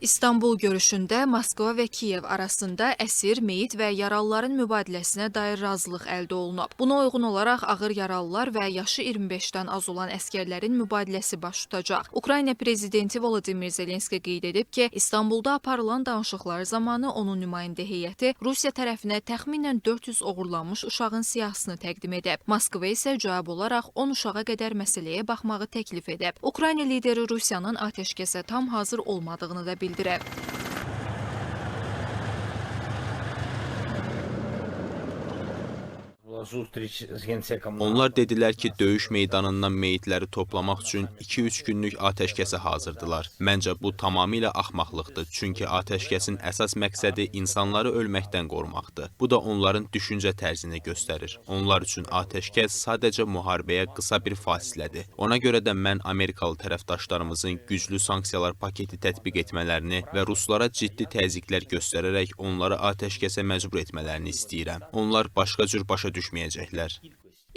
İstanbul görüşündə Moskva və Kiyev arasında əsir, meyit və yaralıların mübadiləsinə dair razılıq əldə olunub. Buna uyğun olaraq ağır yaralılar və yaşı 25-dən az olan əskərlərin mübadiləsi baş tutacaq. Ukrayna prezidenti Volodymyr Zelenski qeyd edib ki, İstanbulda aparılan danışıqlar zamanı onun nümayəndə heyəti Rusiya tərəfinə təxminən 400 oğurlanmış uşağın siyahısını təqdim edib. Moskva isə cavab olaraq 10 uşağa qədər məsələyə baxmağı təklif edib. Ukrayna lideri Rusiyanın atəşkəsə tam hazır olmadığını da bildirib. Onlar dedilər ki, döyüş meydanından meyitləri toplamaq üçün 2-3 günlük atəşkəsə hazırdılar. Məncə bu tamamilə axmaqlıqdır, çünki atəşkəsin əsas məqsədi insanları ölməkdən qorumaqdır. Bu da onların düşüncə tərzini göstərir. Onlar üçün atəşkəs sadəcə müharibəyə qısa bir fasilədir. Ona görə də mən Amerikalı tərəfdaşlarımızın güclü sanksiyalar paketi tətbiq etmələrini və Ruslara ciddi təzyiqlər göstərərək onları atəşkəsə məcbur etmələrini istəyirəm. Onlar başqa cür başa düşməyəcəklər.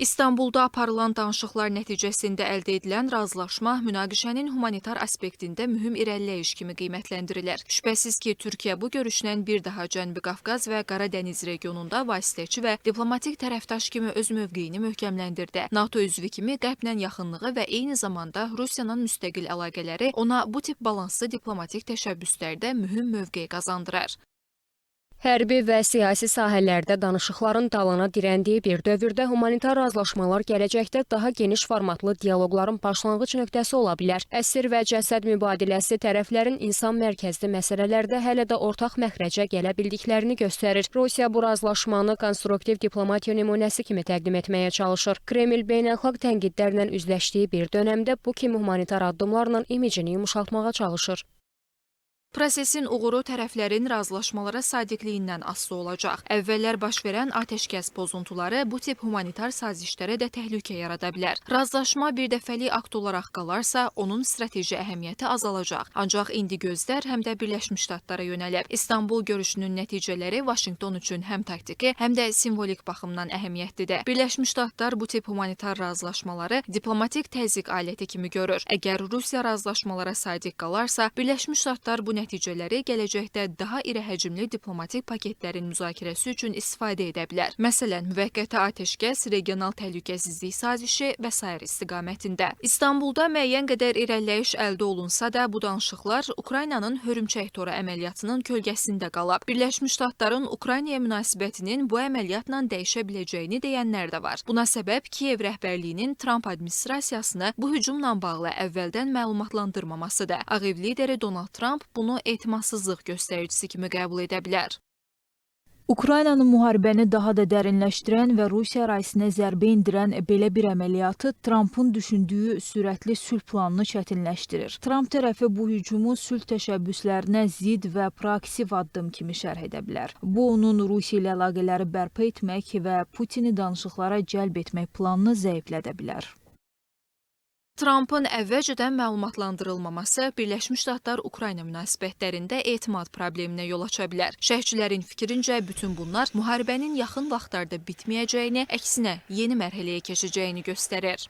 İstanbulda aparılan danışıqlar nəticəsində əldə edilən razılaşma münaqişənin humanitar aspektində mühüm irəliləyiş kimi qiymətləndirilir. Şübhəsiz ki, Türkiyə bu görüşdən bir daha Cənubi Qafqaz və Qara Dəniz regionunda vasitəçi və diplomatik tərəfdaş kimi öz mövqeyini möhkəmləndirdi. NATO üzvü kimi qərblə yaxınlığı və eyni zamanda Rusiyanın müstəqil əlaqələri ona bu tip balanslı diplomatik təşəbbüslərdə mühüm mövqe qazandırır. Hərbi və siyasi sahələrdə danışıqların dalana dirəndiyi bir dövrdə humanitar razılaşmalar gələcəkdə daha geniş formatlı dialoqların başlanğıc nöqtəsi ola bilər. Əsir və cəsəd mübadiləsi tərəflərin insan mərkəzli məsələlərdə hələ də ortaq məxrəcə gələ bildiklərini göstərir. Rusiya bu razılaşmanı konstruktiv diplomatiya nümunəsi kimi təqdim etməyə çalışır. Kreml beynəlxalq tənqidlərlə üzləşdiyi bir dönəmdə bu kimi humanitar addımlarla imicini yumuşaltmağa çalışır. Prosesin uğuru tərəflərin razılaşmalara sadiqliyindən asılı olacaq. Əvvəllər baş verən atəşkəs pozuntuları bu tip humanitar sazişlərə də təhlükə yarada bilər. Razılaşma bir dəfəlik akt olaraq qalarsa, onun strateji əhəmiyyəti azalacaq. Ancaq indi gözlər həm də Birləşmiş Ştatlara yönəlib. İstanbul görüşünün nəticələri Vaşinqton üçün həm taktiki, həm də simvolik baxımdan əhəmiyyətlidir. Birləşmiş Ştatlar bu tip humanitar razılaşmaları diplomatik təzyiq aləti kimi görür. Əgər Rusiya razılaşmalara sadiq qalarsa, Birləşmiş Ştatlar bu nəticələri gələcəkdə daha iri həcmli diplomatik paketlərin müzakirəsi üçün istifadə edə bilər. Məsələn, müvəqqəti atəşkəs, regional təhlükəsizlik sazişi və s. istiqamətində. İstanbulda müəyyən qədər irəliləyiş əldə olunsa da, bu danışıqlar Ukraynanın hörümçək toru əməliyyatının kölgəsində qalıb. Birləşmiş Ştatların Ukraynaya münasibətinin bu əməliyyatla dəyişə biləcəyini deyənlər də var. Buna səbəb Kiyev rəhbərliyinin Tramp administrasiyasını bu hücumla bağlı əvvəldən məlumatlandırmamasıdır. Ağ Ev lideri Donald Trump bunu etimadsızlıq göstəricisi kimi qəbul edə bilər. Ukraynanın müharibəni daha da dərinləşdirən və Rusiya ərazisinə zərbə endirən belə bir əməliyyatı Trumpın düşündüyü sürətli sülh planını çətinləşdirir. Trump tərəfi bu hücumu sülh təşəbbüslərinə zidd və proaktiv addım kimi şərh edə bilər. Bu, onun Rusiya ilə əlaqələri bərpa etmək və Putini danışıqlara cəlb etmək planını zəiflədə bilər. Trumpın əvvəlcədən məlumatlandırılmaması Birləşmiş Ştatlar-Ukrayna münasibətlərində etimad probleminə yol aça bilər. Şərhçilərin fikrincə, bütün bunlar müharibənin yaxın vaxtlarda bitməyəcəyini, əksinə yeni mərhələyə keçəcəyini göstərir.